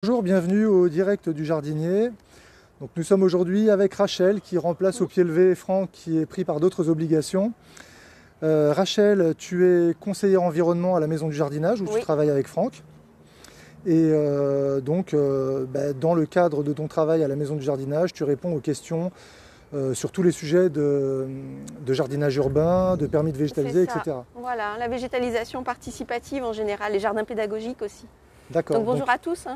Bonjour, bienvenue au direct du jardinier. Donc, nous sommes aujourd'hui avec Rachel qui remplace au pied levé Franck qui est pris par d'autres obligations. Rachel, tu es conseillère environnement à la maison du jardinage où tu travailles avec Franck. Et dans le cadre de ton travail à la maison du jardinage, tu réponds aux questions sur tous les sujets de jardinage urbain, de permis de végétaliser, etc. Voilà, la végétalisation participative en général, les jardins pédagogiques aussi. D'accord. Donc bonjour à tous.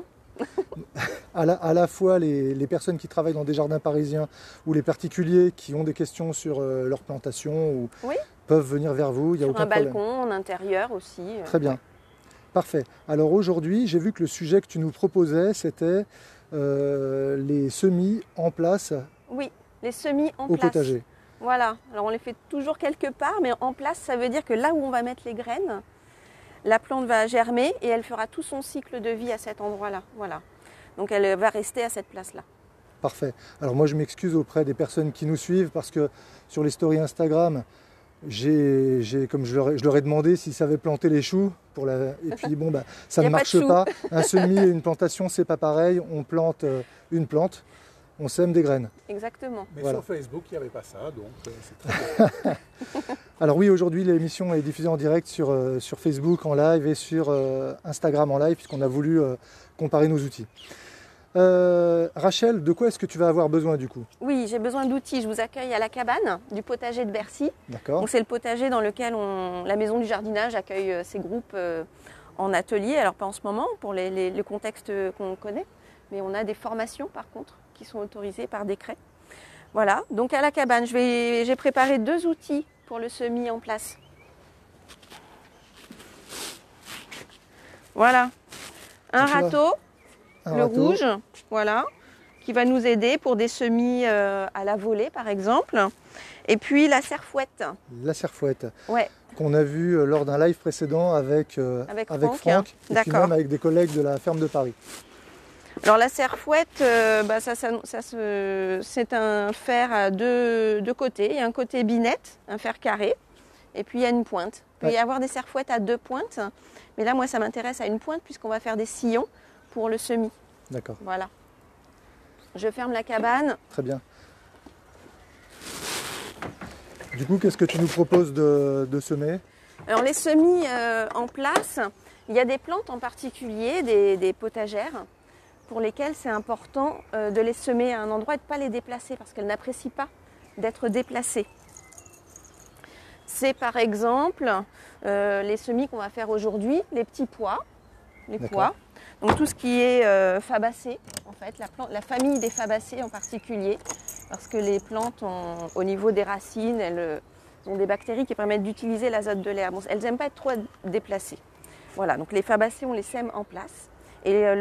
À la fois les personnes qui travaillent dans des jardins parisiens ou les particuliers qui ont des questions sur leur plantation peuvent venir vers vous, il n'y a aucun problème. Sur un balcon, en intérieur aussi. Très bien, parfait. Alors aujourd'hui, j'ai vu que le sujet que tu nous proposais, c'était les semis en place. Oui, les semis en au place. Potager. Voilà, alors on les fait toujours quelque part, mais en place, ça veut dire que là où on va mettre les graines, la plante va germer et elle fera tout son cycle de vie à cet endroit-là. Voilà. Donc elle va rester à cette place-là. Parfait. Alors moi je m'excuse auprès des personnes qui nous suivent parce que sur les stories Instagram, comme je leur ai demandé s'ils savaient planter les choux. Et puis bon, ça ne marche pas. Un semis et une plantation, c'est pas pareil. On plante une plante, on sème des graines. Exactement. Mais sur Facebook, il n'y avait pas ça, donc c'est très bien. Alors oui, aujourd'hui l'émission est diffusée en direct sur Facebook en live et sur Instagram en live puisqu'on a voulu comparer nos outils. Rachel, de quoi est-ce que tu vas avoir besoin du coup? Oui, j'ai besoin d'outils. Je vous accueille à la cabane du potager de Bercy. D'accord. Donc c'est le potager dans lequel la maison du jardinage accueille ses groupes en atelier. Alors pas en ce moment pour le contexte qu'on connaît, mais on a des formations par contre qui sont autorisées par décret. Voilà, donc à la cabane, j'ai préparé 2 outils pour le semis en place. Voilà, un râteau, rouge, voilà, qui va nous aider pour des semis à la volée par exemple. Et puis la serfouette. La serfouette. Ouais. Qu'on a vu lors d'un live précédent avec Franck et puis même avec des collègues de la ferme de Paris. Alors la serfouette, c'est un fer à deux côtés. Il y a un côté binette, un fer carré, et puis il y a une pointe. Il peut y avoir des serfouettes à 2 pointes, mais là moi ça m'intéresse à une pointe puisqu'on va faire des sillons pour le semis. D'accord. Voilà. Je ferme la cabane. Très bien. Du coup, qu'est-ce que tu nous proposes de semer? Alors les semis en place, il y a des plantes en particulier, des potagères, pour lesquelles c'est important de les semer à un endroit et de ne pas les déplacer parce qu'elles n'apprécient pas d'être déplacées. C'est par exemple les semis qu'on va faire aujourd'hui, les petits pois, donc tout ce qui est fabacées, en fait, la famille des fabacées en particulier, parce que les plantes, au niveau des racines, elles ont des bactéries qui permettent d'utiliser l'azote de l'air. Bon, elles n'aiment pas être trop déplacées. Voilà, donc les fabacées, on les sème en place. Et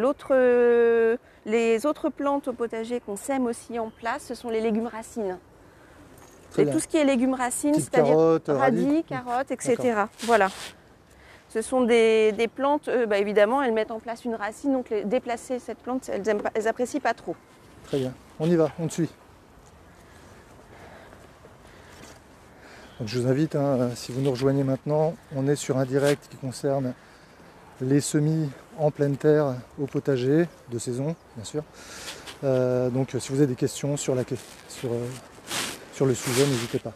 les autres plantes au potager qu'on sème aussi en place, ce sont les légumes racines. Et tout ce qui est légumes racines, c'est-à-dire radis, carottes, etc. Voilà. Ce sont des plantes, évidemment, elles mettent en place une racine, donc déplacer cette plante, elles n'apprécient pas trop. Très bien, on y va, on te suit. Donc je vous invite, si vous nous rejoignez maintenant, on est sur un direct qui concerne les semis en pleine terre au potager, de saison bien sûr. Donc si vous avez des questions sur le sujet, n'hésitez pas.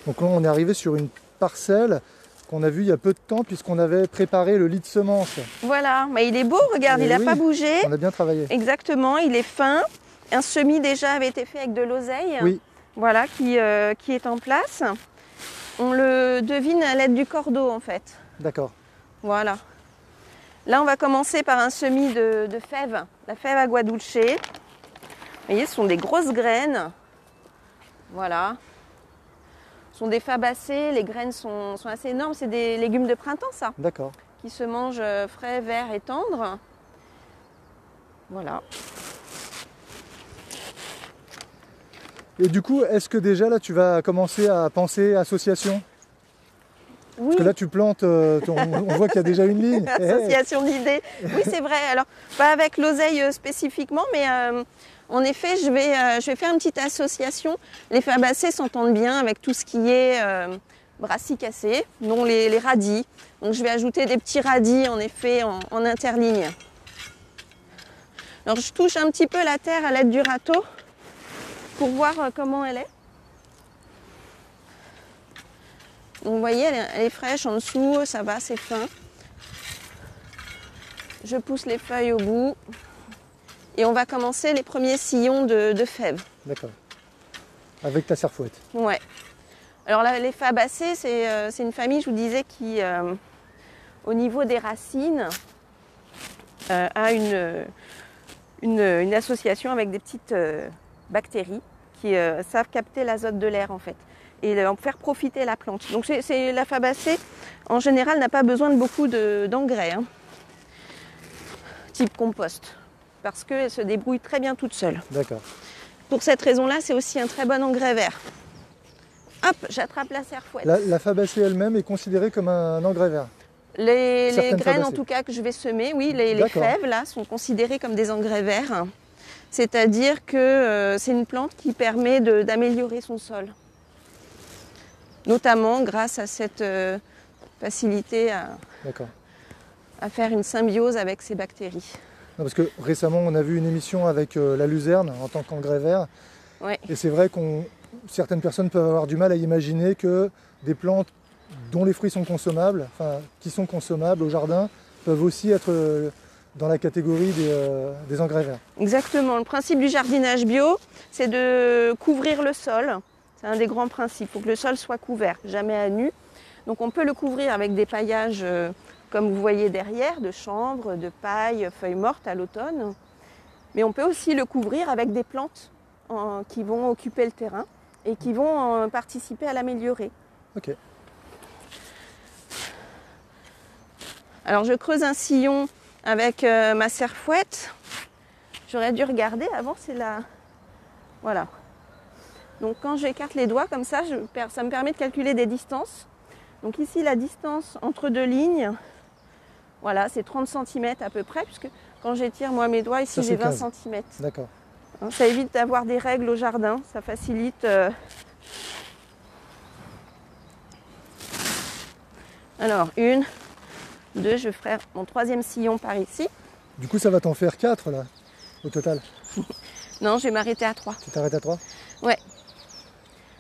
Donc là on est arrivé sur une parcelle qu'on a vue il y a peu de temps puisqu'on avait préparé le lit de semences. Voilà, mais il est beau, regarde, il n'a pas bougé. On a bien travaillé. Exactement, il est fin. Un semis déjà avait été fait avec de l'oseille. Oui. Voilà, qui est en place. On le devine à l'aide du cordeau en fait. D'accord. Voilà. Là, on va commencer par un semis de fèves, la fève aguadulce. Vous voyez, ce sont des grosses graines. Voilà. Ce sont des fabacées, les graines sont assez énormes. C'est des légumes de printemps, ça. D'accord. Qui se mangent frais, verts et tendres. Voilà. Et du coup, est-ce que déjà là, tu vas commencer à penser association ? Oui. Parce que là, tu plantes, on voit qu'il y a déjà une ligne. Association d'idées. Oui, c'est vrai. Alors, pas avec l'oseille spécifiquement, mais en effet, je vais faire une petite association. Les fabacées s'entendent bien avec tout ce qui est brassicacées, dont les radis. Donc, je vais ajouter des petits radis, en effet, en interligne. Alors je touche un petit peu la terre à l'aide du râteau pour voir comment elle est. Donc vous voyez, elle est fraîche en dessous, ça va, c'est fin. Je pousse les feuilles au bout et on va commencer les premiers sillons de fèves. D'accord. Avec ta serfouette. Ouais. Alors là, les fabacées, c'est une famille, je vous disais, qui, au niveau des racines, a une association avec des petites bactéries qui savent capter l'azote de l'air en fait et en faire profiter la plante. Donc la fabacée, en général, n'a pas besoin de beaucoup d'engrais, hein, type compost, parce qu'elle se débrouille très bien toute seule. D'accord. Pour cette raison-là, c'est aussi un très bon engrais vert. Hop, j'attrape la serfouette. La fabacée elle-même est considérée comme un engrais vert. Les graines fabacées. en tout cas que je vais semer, oui, les D'accord. fèves là sont considérées comme des engrais verts. C'est-à-dire que c'est une plante qui permet d'améliorer son sol. Notamment grâce à cette facilité D'accord. à faire une symbiose avec ces bactéries. Non, parce que récemment, on a vu une émission avec la luzerne en tant qu'engrais vert. Ouais. Et c'est vrai que certaines personnes peuvent avoir du mal à imaginer que des plantes dont les fruits sont consommables, enfin qui sont consommables au jardin, peuvent aussi être dans la catégorie des engrais verts. Exactement. Le principe du jardinage bio, c'est de couvrir le sol. C'est un des grands principes. Il faut que le sol soit couvert, jamais à nu. Donc on peut le couvrir avec des paillages, comme vous voyez derrière, de chanvre, de paille, feuilles mortes à l'automne. Mais on peut aussi le couvrir avec des plantes qui vont occuper le terrain et qui vont participer à l'améliorer. Ok. Alors je creuse un sillon avec ma serfouette. J'aurais dû regarder avant, c'est là. Voilà. Donc quand j'écarte les doigts comme ça, ça me permet de calculer des distances. Donc ici la distance entre deux lignes, voilà, c'est 30 cm à peu près, puisque quand j'étire moi mes doigts, ici j'ai 20 cm. D'accord. Ça évite d'avoir des règles au jardin, ça facilite. Alors, 1, 2, je ferai mon troisième sillon par ici. Du coup, ça va t'en faire 4 là, au total. Non, je vais m'arrêter à 3. Tu t'arrêtes à 3? Ouais.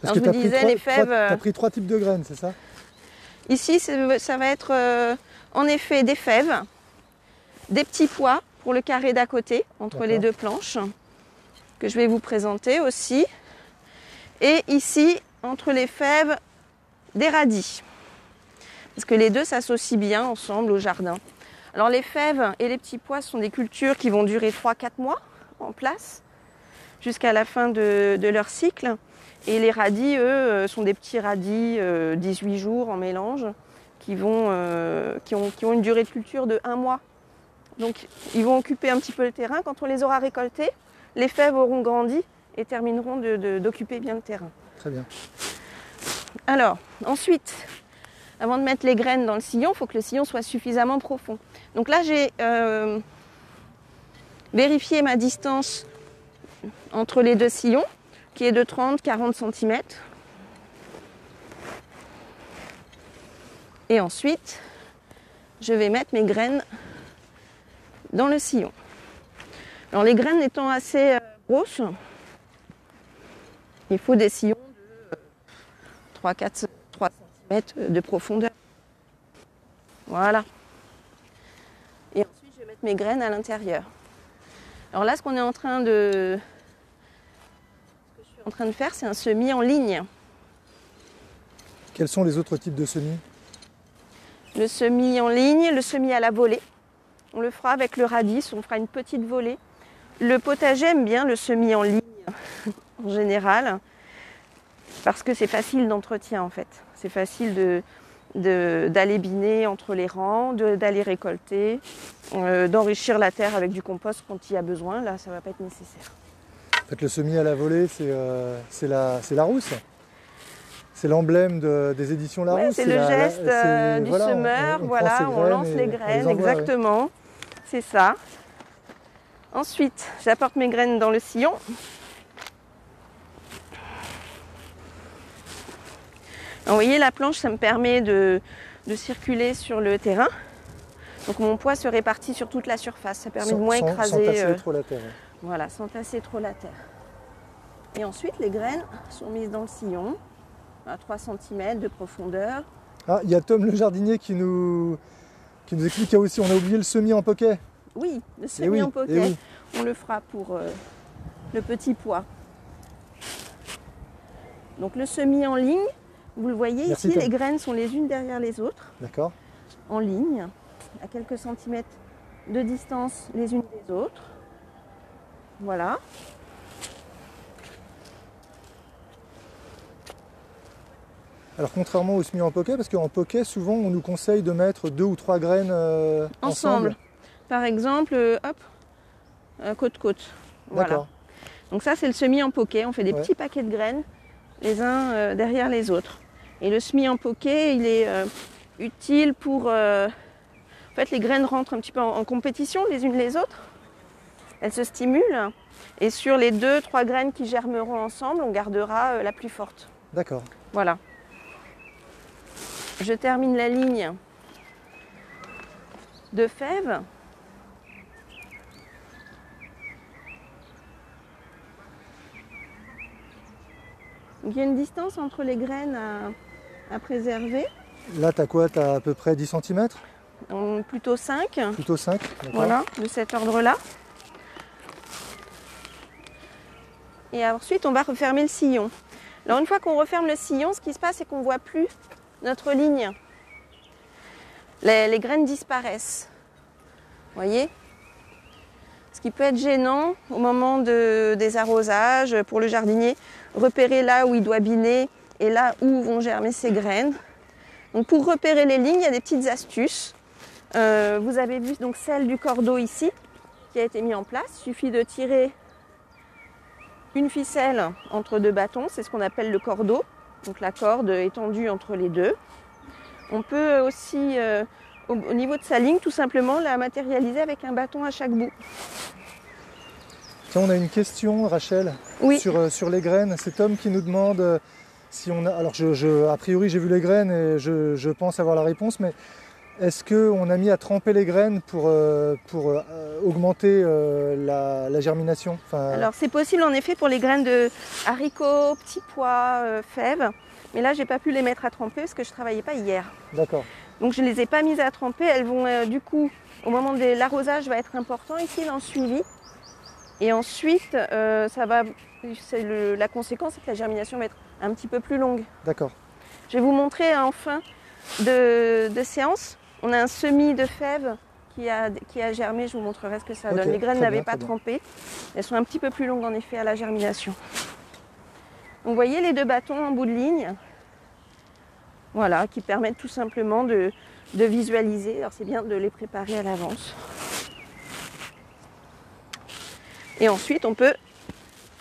Parce alors, que je vous disais, les fèves. Tu as pris 3 types de graines, c'est ça? Ici, ça va être en effet des fèves, des petits pois pour le carré d'à côté, entre les deux planches, que je vais vous présenter aussi. Et ici, entre les fèves, des radis. Parce que les deux s'associent bien ensemble au jardin. Alors les fèves et les petits pois sont des cultures qui vont durer 3-4 mois en place, jusqu'à la fin de leur cycle. Et les radis, eux, sont des petits radis 18 jours en mélange, qui ont une durée de culture de 1 mois. Donc ils vont occuper un petit peu le terrain. Quand on les aura récoltés, les fèves auront grandi et termineront d'occuper bien le terrain. Très bien. Alors, ensuite, avant de mettre les graines dans le sillon, il faut que le sillon soit suffisamment profond. Donc là, j'ai vérifié ma distance entre les deux sillons, qui est de 30-40 cm. Et ensuite, je vais mettre mes graines dans le sillon. Alors les graines étant assez grosses, il faut des sillons de 3 cm de profondeur. Voilà. Et ensuite, je vais mettre mes graines à l'intérieur. Alors là, ce que je suis en train de faire, c'est un semis en ligne. Quels sont les autres types de semis? Le semis en ligne, le semis à la volée. On le fera avec le radis, on fera une petite volée. Le potager aime bien le semis en ligne, en général, parce que c'est facile d'entretien en fait. C'est facile d'aller biner entre les rangs, d'aller récolter, d'enrichir la terre avec du compost quand il y a besoin. Là, ça ne va pas être nécessaire. En fait, le semis à la volée, c'est Larousse. C'est l'emblème des éditions Larousse. Ouais, c'est le geste du semeur, on lance les graines, exactement. Ouais. C'est ça. Ensuite, j'apporte mes graines dans le sillon. Alors, vous voyez, la planche, ça me permet de circuler sur le terrain. Donc mon poids se répartit sur toute la surface. Ça permet de Sans- moins sans écraser. tasser trop la terre. Ouais. Voilà, sans tasser trop la terre. Et ensuite, les graines sont mises dans le sillon à 3 cm de profondeur. Ah, il y a Tom le jardinier qui nous explique qu'il y a aussi, on a oublié le semis en poquet. Oui, le Eh semis oui, en eh poquet. oui. On le fera pour le petit pois. Donc le semis en ligne, vous le voyez Merci, ici, Tom. les graines sont les unes derrière les autres, D'accord. en ligne, à quelques centimètres de distance les unes des autres. Voilà. Alors contrairement au semis en poquet, parce qu'en poquet, souvent on nous conseille de mettre 2 ou 3 graines ensemble. Par exemple, hop, côte-côte. Voilà. D'accord. Donc ça, c'est le semis en poquet. On fait des Ouais. petits paquets de graines, les uns derrière les autres. Et le semis en poquet, il est utile pour... En fait, les graines rentrent un petit peu en compétition les unes les autres. Elles se stimulent. Et sur les 2-3 graines qui germeront ensemble, on gardera la plus forte. D'accord. Voilà. Je termine la ligne de fèves. Donc, il y a une distance entre les graines à préserver, Là, tu as quoi? Tu as à peu près 10 cm? plutôt 5, Plutôt 5? D'accord. voilà, de cet ordre-là. Et ensuite, on va refermer le sillon. Alors, une fois qu'on referme le sillon, ce qui se passe, c'est qu'on ne voit plus notre ligne. Les graines disparaissent. Vous voyez? Ce qui peut être gênant au moment des arrosages pour le jardinier, repérer là où il doit biner et là où vont germer ses graines. Donc pour repérer les lignes, il y a des petites astuces. Vous avez vu donc celle du cordeau ici qui a été mis en place. Il suffit de tirer une ficelle entre 2 bâtons, c'est ce qu'on appelle le cordeau. Donc la corde étendue entre les deux. On peut aussi, au niveau de sa ligne, tout simplement la matérialiser avec un bâton à chaque bout. Tiens, on a une question, Rachel, Oui. sur les graines. C'est Tom qui nous demande si on a... Alors, a priori, j'ai vu les graines et je pense avoir la réponse, mais est-ce qu'on a mis à tremper les graines pour augmenter la germination? Enfin, Alors c'est possible en effet pour les graines de haricots, petits pois, fèves. Mais là, j'ai pas pu les mettre à tremper parce que je travaillais pas hier. D'accord. Donc je les ai pas mises à tremper. Elles vont du coup, au moment de l'arrosage, va être important ici dans le suivi. Et ensuite, la conséquence, c'est que la germination va être un petit peu plus longue. D'accord. Je vais vous montrer en fin de séance. On a un semis de fèves qui a germé. Je vous montrerai ce que ça donne. Ok, Les graines très n'avaient bien, pas très bien. trempé. Elles sont un petit peu plus longues en effet à la germination. Donc, vous voyez les 2 bâtons en bout de ligne. Voilà, qui permettent tout simplement de visualiser. Alors c'est bien de les préparer à l'avance. Et ensuite, on peut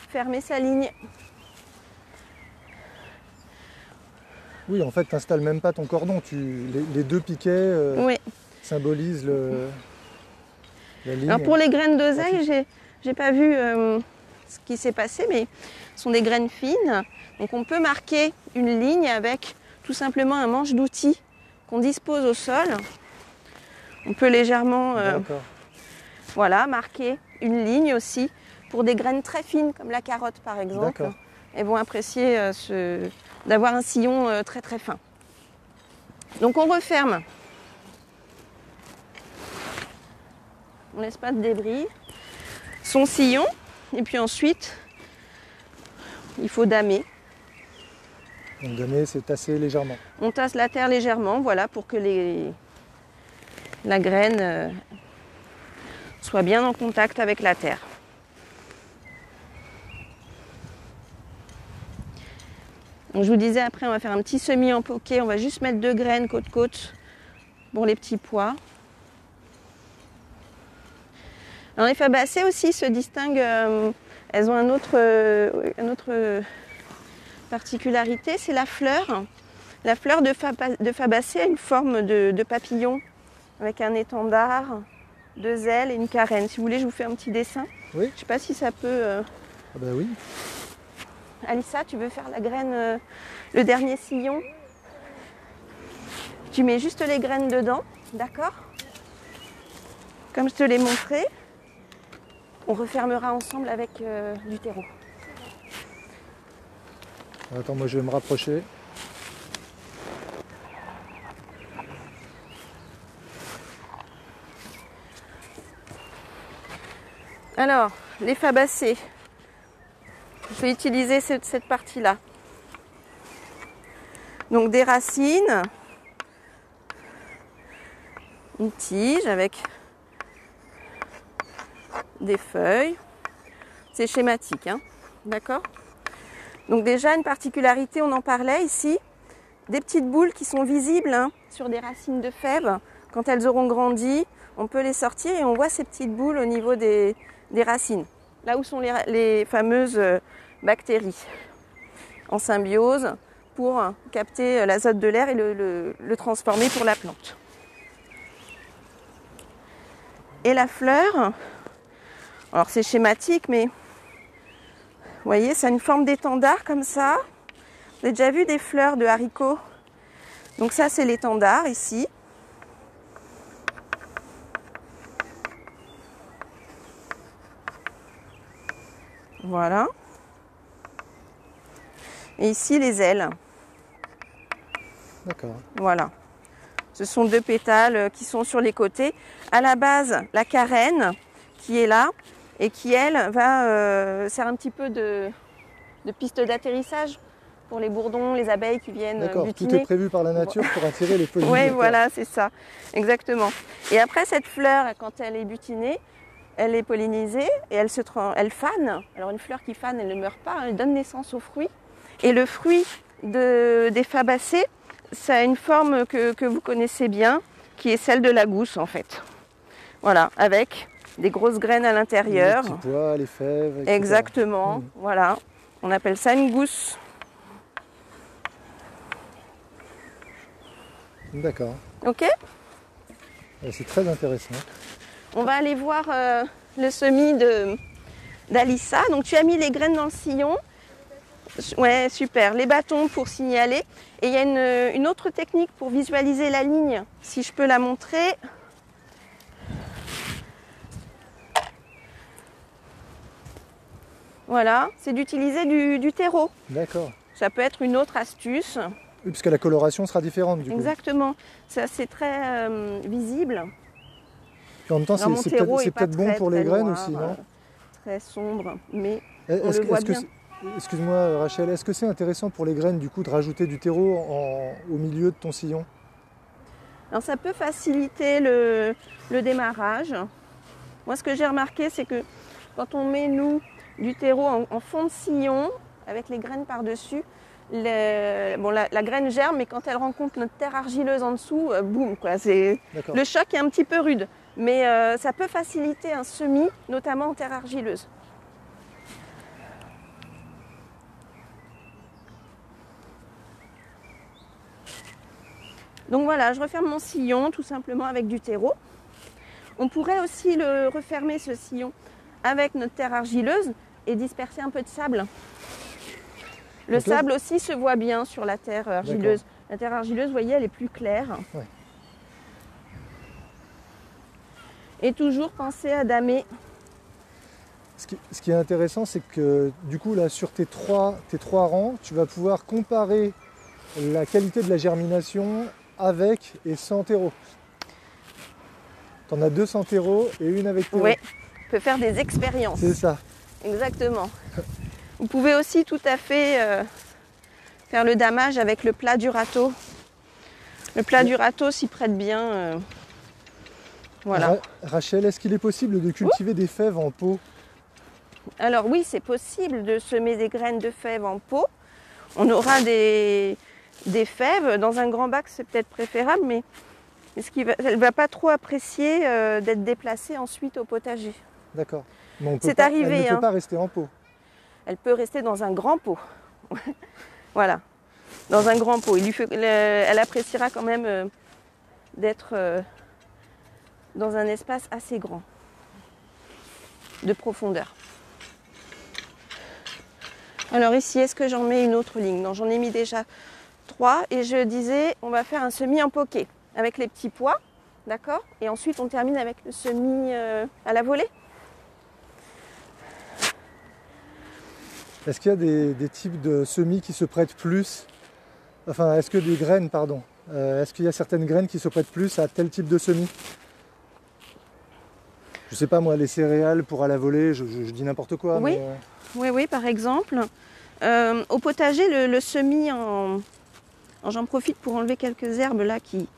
fermer sa ligne. Oui, en fait, tu n'installes même pas ton cordon. Les 2 piquets Oui. symbolisent la ligne. Alors pour les graines d'oseille, j'ai pas vu ce qui s'est passé, mais ce sont des graines fines. Donc on peut marquer une ligne avec tout simplement un manche d'outils qu'on dispose au sol. On peut légèrement D'accord. voilà, marquer une ligne aussi pour des graines très fines comme la carotte par exemple. D'accord. Elles vont apprécier d'avoir un sillon très très fin. Donc on referme. On laisse pas de débris. Son sillon. Et puis ensuite, il faut damer. Donc damer, c'est tasser légèrement. On tasse la terre légèrement, voilà, pour que la graine soit bien en contact avec la terre. Donc, je vous disais, après, on va faire un petit semis en poquet. On va juste mettre 2 graines côte-côte pour les petits pois. Alors, les fabacées aussi se distinguent. Elles ont une autre particularité, c'est la fleur. La fleur de fabacée a une forme de papillon avec un étendard, 2 ailes et une carène. Si vous voulez, je vous fais un petit dessin. Oui. Je ne sais pas si ça peut... Ah bah oui. Alissa, tu veux faire la graine, le dernier sillon? Tu mets juste les graines dedans, d'accord? comme je te l'ai montré, on refermera ensemble avec du terreau. Attends, moi je vais me rapprocher. Alors, les fabacées, je vais utiliser cette partie-là. Donc des racines, une tige avec des feuilles. C'est schématique, hein, d'accord? Donc déjà une particularité, on en parlait ici, des petites boules qui sont visibles hein, sur des racines de fèves. Quand elles auront grandi, on peut les sortir et on voit ces petites boules au niveau des racines, là où sont les fameuses bactéries en symbiose pour capter l'azote de l'air et le transformer pour la plante. Et la fleur, alors c'est schématique, mais vous voyez, ça a une forme d'étendard comme ça. Vous avez déjà vu des fleurs de haricots? Donc ça, c'est l'étendard ici. Voilà. Et ici, les ailes. D'accord. Voilà. Ce sont 2 pétales qui sont sur les côtés. À la base, la carène qui est là et qui, elle, va sert un petit peu de piste d'atterrissage pour les bourdons, les abeilles qui viennent D'accord, butiner. tout est prévu par la nature pour attirer les pollinisateurs. Oui, voilà, c'est ça. Exactement. Et après, cette fleur, quand elle est butinée, elle est pollinisée et elle fane. Alors une fleur qui fane, elle ne meurt pas, elle donne naissance au fruit. Et le fruit des fabacées, ça a une forme que vous connaissez bien, qui est celle de la gousse en fait. Voilà, avec des grosses graines à l'intérieur. Les petits pois, les fèves, etc. Exactement, voilà. On appelle ça une gousse. D'accord. Ok ? C'est très intéressant. On va aller voir le semis d'Alissa. Donc tu as mis les graines dans le sillon. Ouais, super. Les bâtons pour signaler. Et il y a une autre technique pour visualiser la ligne, si je peux la montrer. Voilà, c'est d'utiliser du terreau. D'accord. Ça peut être une autre astuce. Oui, puisque la coloration sera différente du coup. Exactement. C'est très visible. Puis en même temps, Alors, mon c'est terreau peut-être est pas bon très, pour les très graines noir, aussi, non? Très sombre, mais Est-ce le voit que bien. Excuse-moi Rachel, est-ce que c'est intéressant pour les graines du coup de rajouter du terreau au milieu de ton sillon? Alors ça peut faciliter le démarrage. Moi ce que j'ai remarqué c'est que quand on met nous du terreau en fond de sillon avec les graines par-dessus, la graine germe mais quand elle rencontre notre terre argileuse en dessous, boum quoi. Le choc est un petit peu rude. Mais ça peut faciliter un semis, notamment en terre argileuse. Donc voilà, je referme mon sillon tout simplement avec du terreau. On pourrait aussi le refermer ce sillon avec notre terre argileuse et disperser un peu de sable. Le sable aussi se voit bien sur la terre argileuse. La terre argileuse, vous voyez, elle est plus claire. Ouais. Et toujours penser à damer. Ce qui est intéressant, c'est que du coup, là, sur tes trois rangs, tu vas pouvoir comparer la qualité de la germination avec et sans terreau. Tu en as 2 sans terreau et une avec terreau. Oui, on peut faire des expériences. C'est ça. Exactement. Vous pouvez aussi tout à fait faire le damage avec le plat du râteau. Le plat du râteau s'y prête bien. Voilà. Rachel, est-ce qu'il est possible de cultiver des fèves en pot? Alors oui, c'est possible de semer des graines de fèves en pot. On aura des fèves. Dans un grand bac, c'est peut-être préférable, mais elle ne va pas trop apprécier d'être déplacée ensuite au potager. D'accord. Elle ne peut pas rester en pot. Elle peut rester dans un grand pot. Voilà, dans un grand pot. Elle appréciera quand même d'être dans un espace assez grand, de profondeur. Alors ici, est-ce que j'en mets une autre ligne? Non, j'en ai mis déjà 3 et je disais, on va faire un semis en poquet avec les petits pois. D'accord? Et ensuite, on termine avec le semis à la volée. Est-ce qu'il y a des types de semis qui se prêtent plus? Enfin, est-ce que des graines, pardon. Est-ce qu'il y a certaines graines qui se prêtent plus à tel type de semis? Je sais pas moi, les céréales pour à la volée, je dis n'importe quoi. Oui. Mais, Oui, par exemple. Au potager, le semis en... J'en profite pour enlever quelques herbes là qui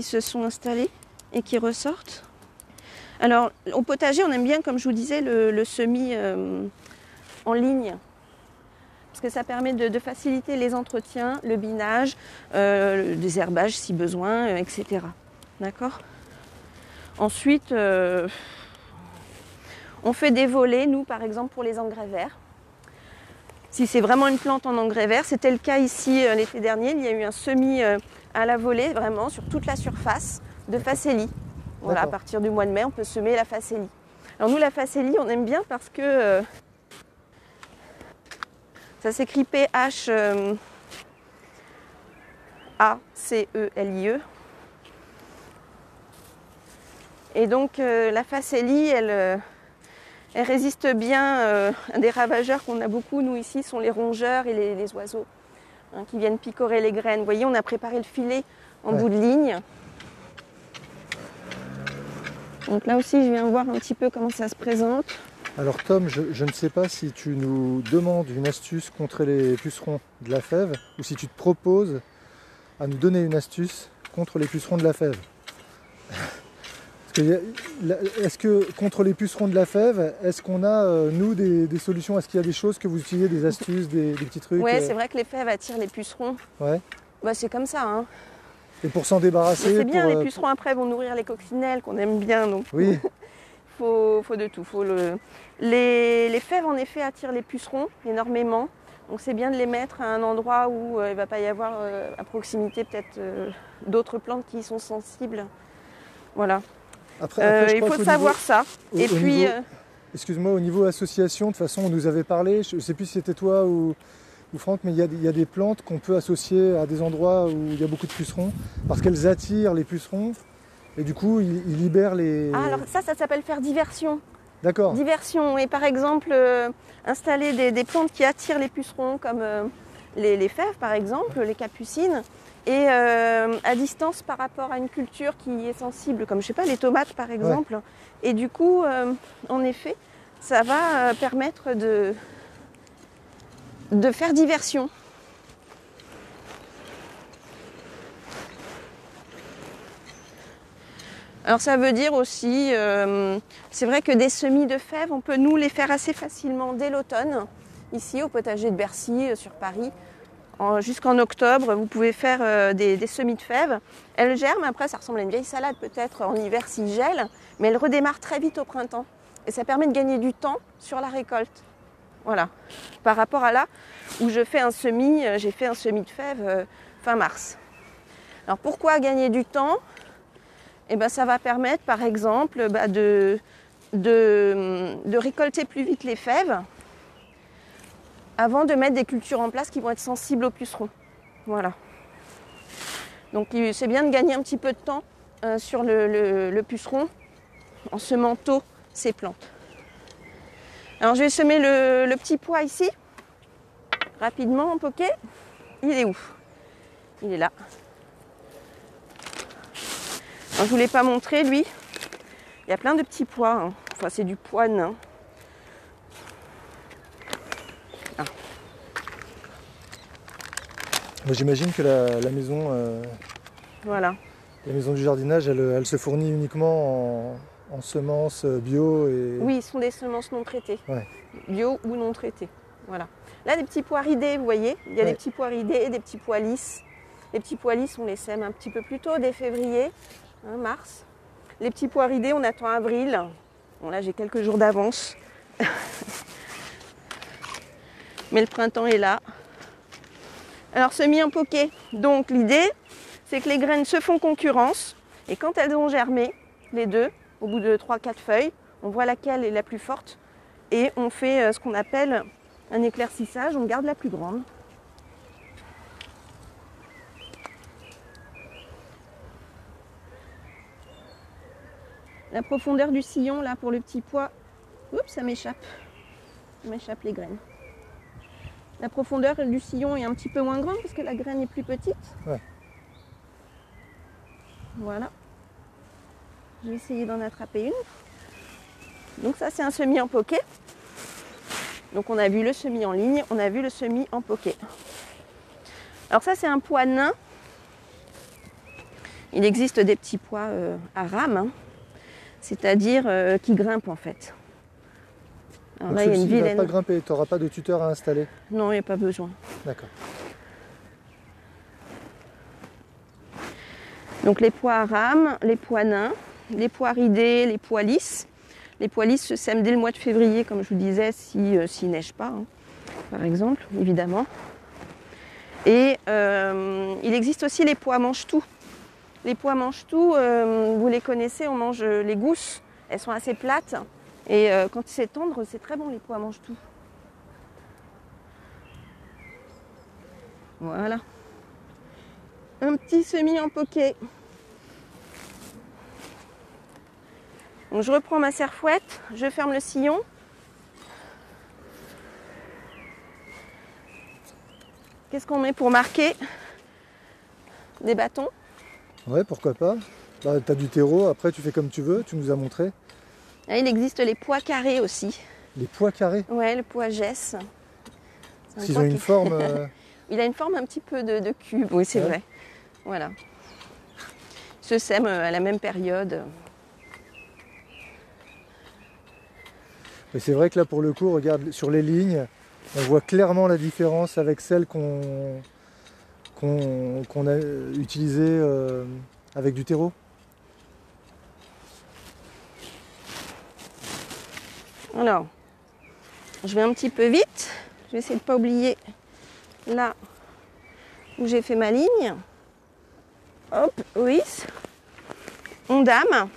se sont installées et qui ressortent. Alors, au potager, on aime bien, comme je vous disais, le semis en ligne. Parce que ça permet de faciliter les entretiens, le binage, des herbages si besoin, etc. D'accord? Ensuite, on fait des volets, nous, par exemple, pour les engrais verts. Si c'est vraiment une plante en engrais vert, c'était le cas ici l'été dernier. Il y a eu un semis à la volée, vraiment, sur toute la surface de facélie. Voilà, à partir du mois de mai, on peut semer la facélie. Alors nous, la facélie, on aime bien parce que ça s'écrit P-H-A-C-E-L-I-E. Et donc la facélie, elle résiste bien à des ravageurs qu'on a beaucoup, nous ici, sont les rongeurs et les oiseaux qui viennent picorer les graines. Vous voyez, on a préparé le filet en bout de ligne. Donc là aussi, je viens voir un petit peu comment ça se présente. Alors Tom, je ne sais pas si tu nous demandes une astuce contre les pucerons de la fève ou si tu te proposes à nous donner une astuce contre les pucerons de la fève. Est-ce que contre les pucerons de la fève, est-ce qu'on a, nous, des solutions? Est-ce qu'il y a des choses que vous utilisez, des astuces, des petits trucs? Oui, c'est vrai que les fèves attirent les pucerons. Ouais. Bah, c'est comme ça. Hein. Et pour s'en débarrasser? C'est bien, les pucerons après vont nourrir les coccinelles qu'on aime bien. Donc oui. faut de tout. Les fèves, en effet, attirent les pucerons énormément. Donc c'est bien de les mettre à un endroit où il ne va pas y avoir à proximité peut-être d'autres plantes qui y sont sensibles. Voilà. Après, il faut savoir ça. Et puis, excuse-moi, au niveau association, de toute façon, on nous avait parlé, je ne sais plus si c'était toi ou Franck, mais il y a des plantes qu'on peut associer à des endroits où il y a beaucoup de pucerons, parce qu'elles attirent les pucerons, et du coup, ils libèrent les... Ah, alors ça s'appelle faire diversion. D'accord. Diversion, et par exemple, installer des plantes qui attirent les pucerons, comme les fèves, par exemple, les capucines, et à distance par rapport à une culture qui est sensible, comme je sais pas, les tomates par exemple. Ouais. Et du coup, en effet, ça va permettre de faire diversion. Alors ça veut dire aussi, c'est vrai que des semis de fèves, on peut nous les faire assez facilement dès l'automne, ici au potager de Bercy, sur Paris. Jusqu'en octobre, vous pouvez faire des semis de fèves. Elles germent, après ça ressemble à une vieille salade peut-être en hiver s'il gèle, mais elles redémarrent très vite au printemps. Et ça permet de gagner du temps sur la récolte. Voilà. Par rapport à là où je fais un semis, j'ai fait un semis de fèves fin mars. Alors pourquoi gagner du temps? Eh ben, ça va permettre par exemple de récolter plus vite les fèves avant de mettre des cultures en place qui vont être sensibles aux pucerons. Voilà. Donc c'est bien de gagner un petit peu de temps sur le puceron en semant tôt ces plantes. Alors je vais semer le petit pois ici, rapidement en poquet. Il est où? Il est là. Alors, je ne vous l'ai pas montré lui. Il y a plein de petits pois. Hein. Enfin c'est du pois nain. J'imagine que la maison, voilà. La maison du jardinage, elle se fournit uniquement en semences bio et... Oui, ce sont des semences non traitées, ouais. Bio ou non traitées. Voilà. Là, des petits pois ridés, vous voyez, il y a des petits pois ridés et des petits pois lisses. Les petits pois lisses, on les sème un petit peu plus tôt, dès février, hein, mars. Les petits pois ridés, on attend avril. Bon, là, j'ai quelques jours d'avance. Mais le printemps est là. Alors, semis en poquet. Donc, l'idée, c'est que les graines se font concurrence. Et quand elles ont germé, les deux, au bout de 3-4 feuilles, on voit laquelle est la plus forte. Et on fait ce qu'on appelle un éclaircissage. On garde la plus grande. La profondeur du sillon, là, pour le petit pois, oups, ça m'échappe. Ça m'échappe les graines. La profondeur du sillon est un petit peu moins grande parce que la graine est plus petite. Ouais. Voilà. Je vais essayer d'en attraper une. Donc ça, c'est un semis en poké. Donc on a vu le semis en ligne, on a vu le semis en poké. Alors ça, c'est un pois nain. Il existe des petits pois à rames, hein, c'est-à-dire qui grimpent en fait. Alors Donc là, il y a une celui-ci ne va vilaine. pas grimper, tu n'auras pas de tuteur à installer. Non, il n'y a pas besoin. D'accord. Donc les pois à rames, les pois nains, les pois ridés, les pois lisses. Les pois lisses se sèment dès le mois de février, comme je vous disais, s'il neige pas, hein, par exemple, évidemment. Et il existe aussi les pois mange-tout. Les pois mange-tout, vous les connaissez, on mange les gousses. Elles sont assez plates. Et quand c'est tendre, c'est très bon les pois mange-tout. Voilà. Un petit semis en poké. Donc je reprends ma serfouette, je ferme le sillon. Qu'est-ce qu'on met pour marquer? Des bâtons. Ouais, pourquoi pas. Bah, tu as du terreau, après tu fais comme tu veux, tu nous as montré. Ah, il existe les pois carrés aussi. Les pois carrés. Ouais, le pois gesse. Ils ont une forme... Il a une forme un petit peu de cube, oui c'est vrai. Voilà. Ils se sèment à la même période. Mais c'est vrai que là pour le coup, regarde sur les lignes, on voit clairement la différence avec celles qu'on a utilisées avec du terreau. Alors, je vais un petit peu vite. Je vais essayer de ne pas oublier là où j'ai fait ma ligne. Hop, oui. On dame.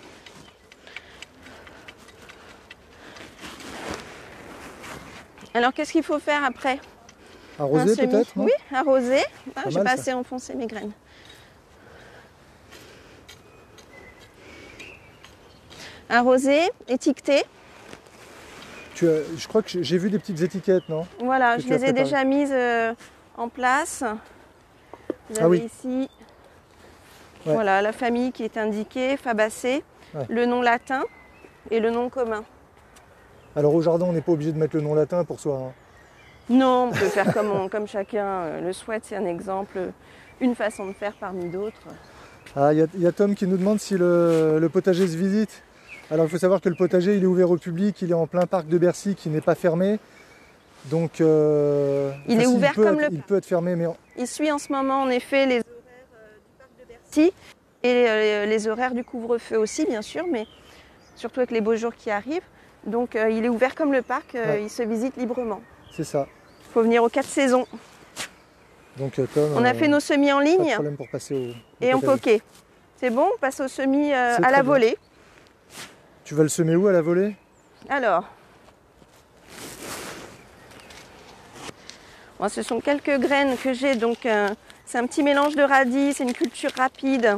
Alors, qu'est-ce qu'il faut faire après? Arroser peut-être, non? Oui, arroser. Ah, j'ai mal, pas ça. assez enfoncé mes graines. Arroser, étiqueter. Je crois que j'ai vu des petites étiquettes, non? Voilà, Que je tu as les ai préparées. déjà mises en place. Vous avez Ah oui. ici Ouais. voilà, la famille qui est indiquée, Fabacées, Ouais. le nom latin et le nom commun. Alors au jardin, on n'est pas obligé de mettre le nom latin pour soi. Hein. Non, on peut faire comme chacun le souhaite, c'est un exemple, une façon de faire parmi d'autres. Ah, il y a Tom qui nous demande si le potager se visite. Alors il faut savoir que le potager, il est ouvert au public, il est en plein parc de Bercy qui n'est pas fermé. Donc Il est ouvert comme le il peut être fermé, mais Il suit en ce moment en effet les horaires du parc de Bercy et les horaires du couvre-feu aussi bien sûr, mais surtout avec les beaux jours qui arrivent. Donc il est ouvert comme le parc, Ouais. il se visite librement. c'est ça. Il faut venir aux 4 saisons. Donc Tom, On a fait nos semis en pas de ligne problème pour passer au et en potager. poké. C'est bon, on passe au semis à très la bien. volée. Tu vas le semer où à la volée? Alors, bon, ce sont quelques graines que j'ai, donc c'est un petit mélange de radis, c'est une culture rapide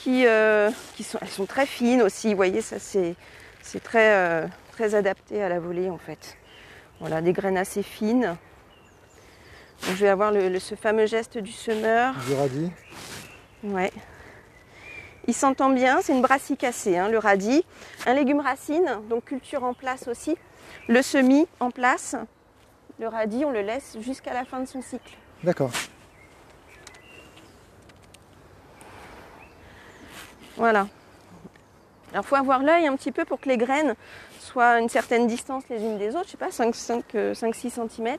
elles sont très fines aussi, vous voyez, ça c'est très, très adapté à la volée en fait. Voilà, des graines assez fines. Donc, je vais avoir ce fameux geste du semeur. Du radis. Ouais. Il s'entend bien, c'est une brassicacée, hein, le radis. Un légume racine, donc culture en place aussi. Le semis en place. Le radis, on le laisse jusqu'à la fin de son cycle. D'accord. Voilà. Alors il faut avoir l'œil un petit peu pour que les graines soient à une certaine distance les unes des autres, je sais pas, 5-6 cm.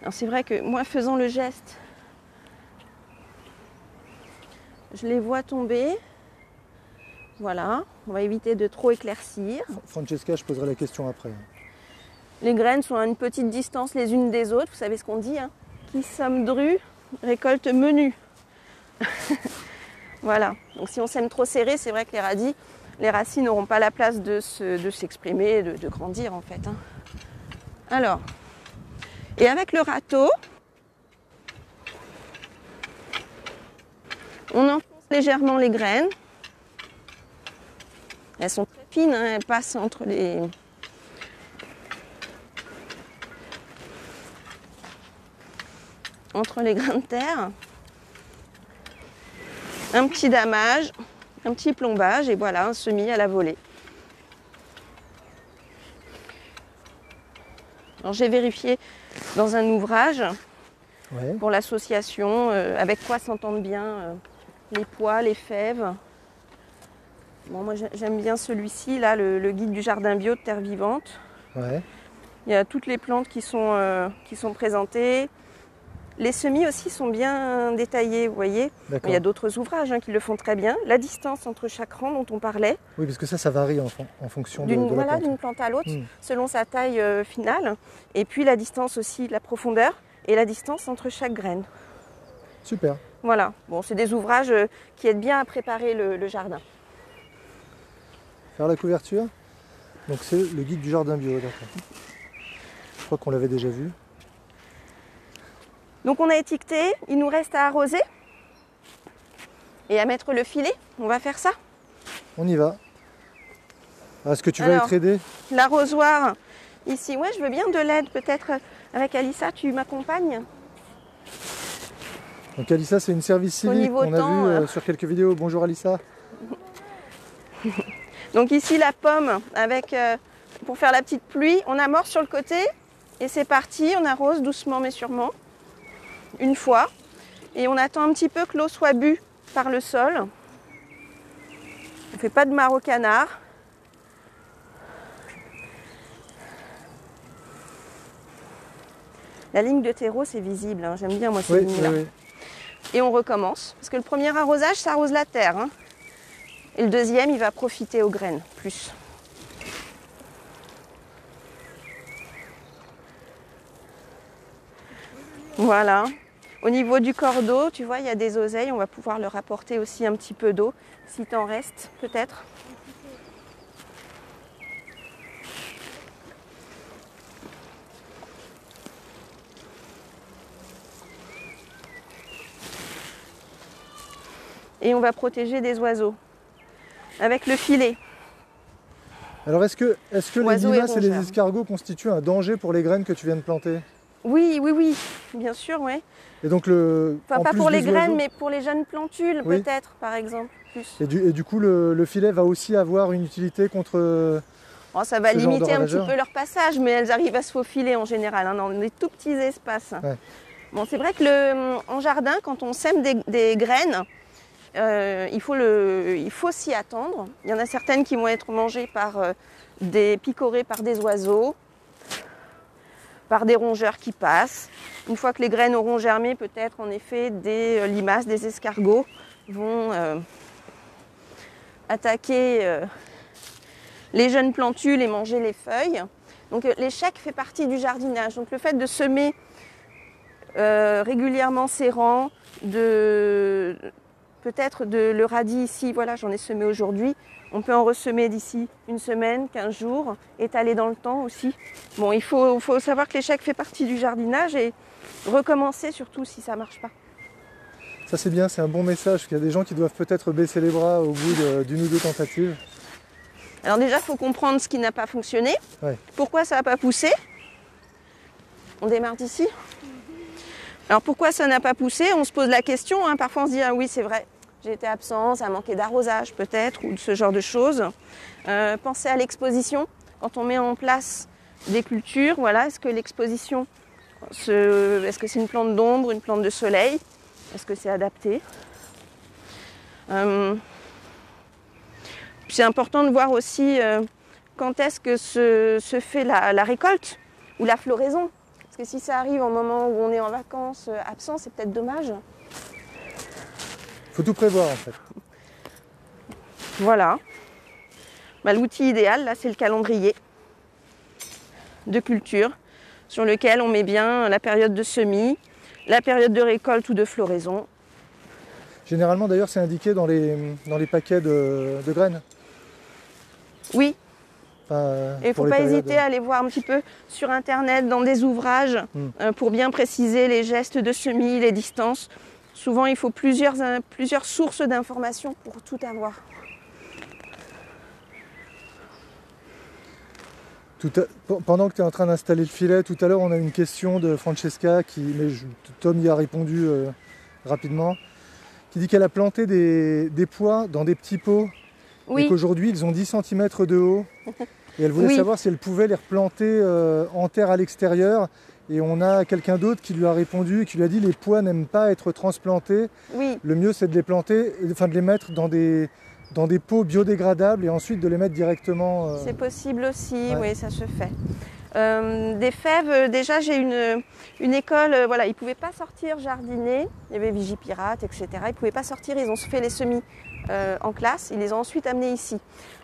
Alors c'est vrai que moi faisant le geste, je les vois tomber. Voilà, on va éviter de trop éclaircir. Francesca, je poserai la question après. Les graines sont à une petite distance les unes des autres, vous savez ce qu'on dit, hein. Qui sème dru, récolte menu. Voilà, donc si on sème trop serré, c'est vrai que les radis, les racines n'auront pas la place de s'exprimer, de grandir en fait. Hein. Alors, et avec le râteau, on enfonce légèrement les graines. Elles sont très fine, hein, elle passe entre les grains de terre. Un petit damage, un petit plombage et voilà un semis à la volée. Alors j'ai vérifié dans un ouvrage pour l'association avec quoi s'entendent bien les pois, les fèves. Bon, moi j'aime bien celui-ci, là, le guide du jardin bio de terre vivante. Ouais. Il y a toutes les plantes qui sont présentées. Les semis aussi sont bien détaillés, vous voyez. Il y a d'autres ouvrages qui le font très bien. La distance entre chaque rang dont on parlait. Oui, parce que ça varie en fonction de la plante. D'une plante à l'autre, selon sa taille finale. Et puis la distance aussi, la profondeur et la distance entre chaque graine. Super. Voilà, bon, c'est des ouvrages qui aident bien à préparer le jardin. Faire la couverture. Donc c'est le guide du jardin bio, d'accord. Je crois qu'on l'avait déjà vu. Donc on a étiqueté, il nous reste à arroser et à mettre le filet. On va faire ça. On y va. Est-ce que tu vas être aidé? L'arrosoir, ici, ouais, je veux bien de l'aide peut-être avec Alissa, tu m'accompagnes? Donc Alissa, c'est une service civique qu'on a vu sur quelques vidéos. Bonjour Alissa. Donc ici la pomme avec pour faire la petite pluie, on amorce sur le côté et c'est parti, on arrose doucement mais sûrement. Une fois et on attend un petit peu que l'eau soit bue par le sol. On ne fait pas de marocanard. La ligne de terreau c'est visible, hein. J'aime bien moi cette ligne-là. Oui. Et on recommence parce que le premier arrosage ça arrose la terre. Hein. Et le deuxième il va profiter aux graines plus. Voilà. Au niveau du corps d'eau, tu vois, il y a des oseilles. On va pouvoir leur apporter aussi un petit peu d'eau, si t'en reste, peut-être. Et on va protéger des oiseaux avec le filet. Alors, est-ce que les limaces et les escargots constituent un danger pour les graines que tu viens de planter? Oui, bien sûr, oui. Et donc pas pour les graines, mais pour les jeunes plantules, peut-être, par exemple. Plus. Et du coup, le filet va aussi avoir une utilité contre... ça va limiter un petit peu leur passage, mais elles arrivent à se faufiler en général, hein, dans des tout petits espaces. Ouais. Bon, c'est vrai que en jardin, quand on sème des graines, il faut s'y attendre. Il y en a certaines qui vont être mangées picorées par des oiseaux, par des rongeurs qui passent. Une fois que les graines auront germé, peut-être en effet des limaces, des escargots vont attaquer les jeunes plantules et manger les feuilles. Donc l'échec fait partie du jardinage. Donc le fait de semer régulièrement ces rangs, peut-être le radis ici, voilà, j'en ai semé aujourd'hui. On peut en ressemer d'ici une semaine, 15 jours, étaler dans le temps aussi. Bon, il faut savoir que l'échec fait partie du jardinage et recommencer surtout si ça ne marche pas. Ça c'est bien, c'est un bon message, qu'il y a des gens qui doivent peut-être baisser les bras au bout d'une ou deux tentatives. Alors déjà, il faut comprendre ce qui n'a pas fonctionné, pourquoi ça n'a pas poussé. On démarre d'ici. Alors pourquoi ça n'a pas poussé? On se pose la question, hein. Parfois on se dit ah oui c'est vrai, j'ai été absent, ça a manqué d'arrosage peut-être, ou ce genre de choses. Pensez à l'exposition. Quand on met en place des cultures, voilà, est-ce que l'exposition, est-ce que c'est une plante d'ombre, une plante de soleil? Est-ce que c'est adapté? C'est important de voir aussi quand est-ce que se fait la récolte ou la floraison. Parce que si ça arrive au moment où on est en vacances, absent, c'est peut-être dommage. Faut tout prévoir en fait. Voilà. L'outil idéal, là, c'est le calendrier de culture sur lequel on met bien la période de semis, la période de récolte ou de floraison. Généralement d'ailleurs c'est indiqué dans les paquets de graines. Oui. Et il ne faut pas hésiter à aller voir un petit peu sur internet, dans des ouvrages, pour bien préciser les gestes de semis, les distances. Souvent il faut plusieurs sources d'informations pour tout avoir. Pendant que tu es en train d'installer le filet, tout à l'heure on a une question de Francesca, Tom y a répondu rapidement, qui dit qu'elle a planté des pois dans des petits pots et qu'aujourd'hui ils ont 10 cm de haut. Et elle voulait savoir si elle pouvait les replanter en terre à l'extérieur. Et on a quelqu'un d'autre qui lui a répondu et qui lui a dit les pois n'aiment pas être transplantés. Oui. Le mieux c'est de les planter, enfin de les mettre dans des pots biodégradables et ensuite de les mettre directement. C'est possible aussi, oui, ça se fait. Des fèves, déjà j'ai une école, voilà, ils ne pouvaient pas sortir jardiner, il y avait Vigipirate, etc. Ils ne pouvaient pas sortir, ils ont fait les semis en classe, ils les ont ensuite amenés ici.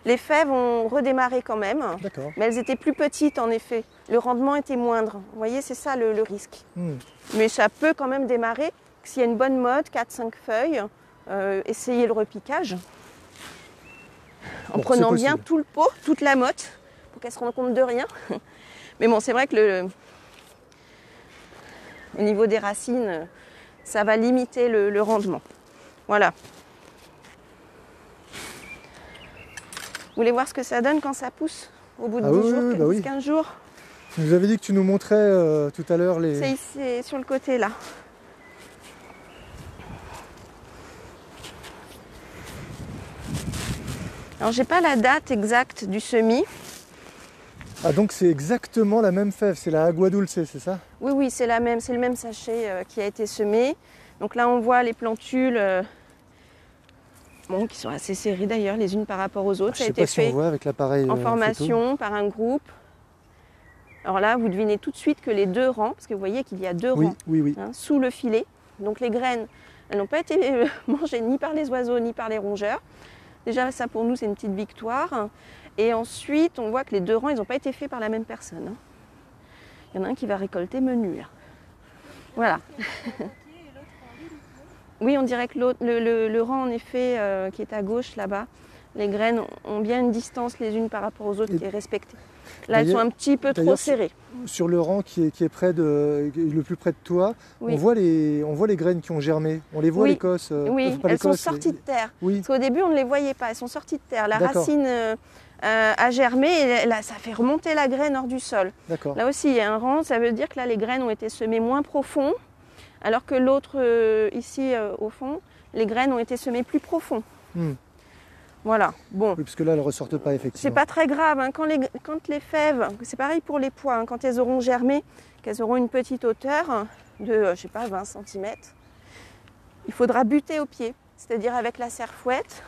Les fèves ont redémarré quand même, mais elles étaient plus petites en effet, le rendement était moindre. Vous voyez, c'est ça le risque. Mais ça peut quand même démarrer, s'il y a une bonne mode, 4-5 feuilles, essayez le repiquage. En prenant bien tout le pot, toute la motte, pour qu'elle se rende compte de rien. Mais bon, c'est vrai que au niveau des racines, ça va limiter le rendement. Voilà. Vous voulez voir ce que ça donne quand ça pousse au bout de 10 jours, 15 jours? Tu nous avais dit que tu nous montrais tout à l'heure les... C'est ici, sur le côté là. Alors j'ai pas la date exacte du semis. Ah donc c'est exactement la même fève, c'est la Agua Dulce, c'est ça? Oui, c'est la même, c'est le même sachet qui a été semé. Donc là on voit les plantules qui sont assez serrées d'ailleurs les unes par rapport aux autres. Je sais pas si on voit avec l'appareil en formation par un groupe. Alors là vous devinez tout de suite que les deux rangs, parce que vous voyez qu'il y a deux rangs sous le filet. Donc les graines, elles n'ont pas été mangées ni par les oiseaux ni par les rongeurs. Déjà, ça pour nous, c'est une petite victoire. Et ensuite, on voit que les deux rangs, ils n'ont pas été faits par la même personne. Il y en a un qui va récolter menu, là. Voilà. Oui, on dirait que le rang, en effet, qui est à gauche, là-bas, les graines ont bien une distance les unes par rapport aux autres qui est respectée. Là, elles sont un petit peu trop serrées. Sur le rang qui est le plus près de toi, on voit les graines qui ont germé. On les voit, l'écosse. Elles sont sorties de terre. Parce qu'au début, on ne les voyait pas. Elles sont sorties de terre. La racine a germé et là, ça fait remonter la graine hors du sol. Là aussi, il y a un rang. Ça veut dire que là, les graines ont été semées moins profond, alors que l'autre, ici, au fond, les graines ont été semées plus profond. Voilà, bon. Oui, parce que là, elles ne ressortent pas, effectivement. C'est pas très grave, hein. Quand les fèves, c'est pareil pour les pois, hein. Quand elles auront germé, qu'elles auront une petite hauteur de, je sais pas, 20 cm, il faudra buter au pied, c'est-à-dire avec la serfouette,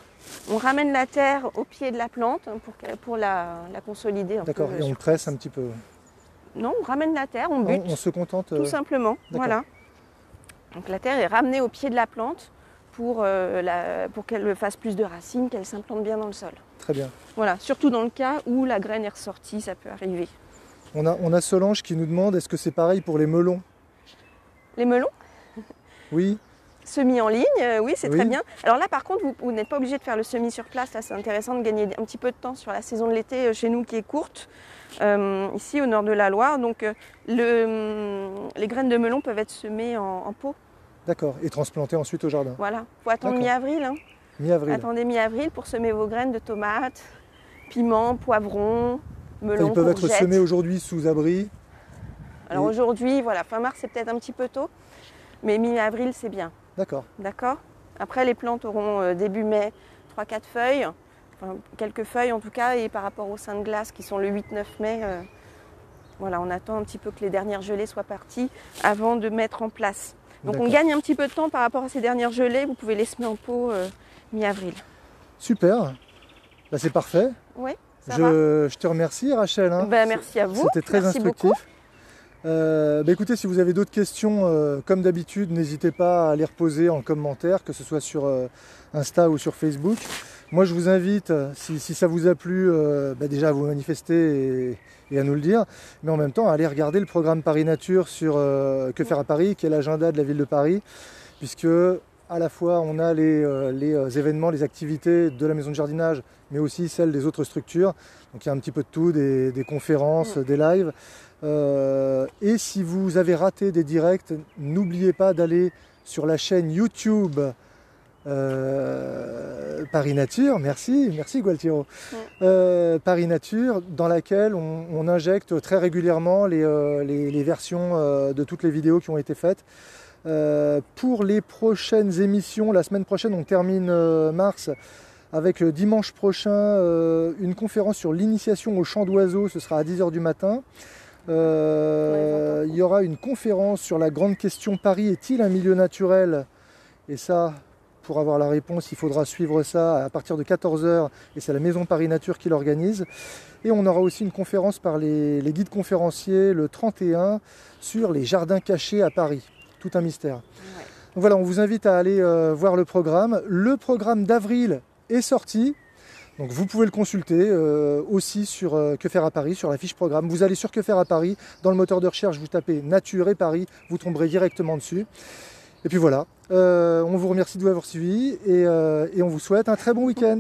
on ramène la terre au pied de la plante pour la consolider. D'accord, et on presse un petit peu. Non, on ramène la terre, on bute. On se contente. Tout simplement, voilà. Donc la terre est ramenée au pied de la plante pour qu'elle fasse plus de racines, qu'elle s'implante bien dans le sol. Très bien. Voilà, surtout dans le cas où la graine est ressortie, ça peut arriver. On a Solange qui nous demande, est-ce que c'est pareil pour les melons? Les melons? Oui. Semis en ligne, oui, c'est très bien. Alors là, par contre, vous n'êtes pas obligé de faire le semis sur place. Là, c'est intéressant de gagner un petit peu de temps sur la saison de l'été chez nous qui est courte, ici au nord de la Loire. Donc, les graines de melon peuvent être semées en pot. D'accord, et transplanter ensuite au jardin. Voilà, il faut attendre mi-avril. Hein. Mi-avril. Attendez mi-avril pour semer vos graines de tomates, piments, poivrons, melons, ils peuvent courgettes. être semés aujourd'hui sous abri. Alors aujourd'hui, voilà, fin mars c'est peut-être un petit peu tôt, mais mi-avril c'est bien. D'accord. D'accord. Après les plantes auront début mai 3-4 feuilles, enfin, quelques feuilles en tout cas, et par rapport aux seins de glace qui sont le 8-9 mai, voilà, on attend un petit peu que les dernières gelées soient parties avant de mettre en place. Donc on gagne un petit peu de temps par rapport à ces dernières gelées, vous pouvez les semer en pot mi-avril. Super, bah, c'est parfait. Oui, je te remercie Rachel. Hein. Merci à vous. C'était très instructif. Écoutez, si vous avez d'autres questions, comme d'habitude, n'hésitez pas à les reposer en commentaire, que ce soit sur Insta ou sur Facebook. Moi je vous invite, si ça vous a plu, déjà à vous manifester et à nous le dire, mais en même temps à aller regarder le programme Paris Nature sur Que faire à Paris, qui est l'agenda de la ville de Paris, puisque à la fois on a les événements, les activités de la maison de jardinage, mais aussi celles des autres structures. Donc il y a un petit peu de tout, des conférences, des lives. Et si vous avez raté des directs, n'oubliez pas d'aller sur la chaîne YouTube Paris Nature, merci Gualtiero. Paris Nature, dans laquelle on injecte très régulièrement les versions de toutes les vidéos qui ont été faites. Pour les prochaines émissions, la semaine prochaine, on termine mars avec le dimanche prochain une conférence sur l'initiation au chant d'oiseaux, ce sera à 10 h du matin. Il y aura une conférence sur la grande question: Paris est-il un milieu naturel? Et ça, pour avoir la réponse, il faudra suivre ça à partir de 14 h, et c'est la Maison Paris Nature qui l'organise. Et on aura aussi une conférence par les guides conférenciers le 31 sur les jardins cachés à Paris. Tout un mystère. Ouais. Donc voilà, on vous invite à aller voir le programme. Le programme d'avril est sorti. Donc vous pouvez le consulter aussi sur Que faire à Paris, sur la fiche programme. Vous allez sur Que faire à Paris, dans le moteur de recherche, vous tapez Nature et Paris, vous tomberez directement dessus. Et puis voilà, on vous remercie de nous avoir suivis et on vous souhaite un très bon week-end.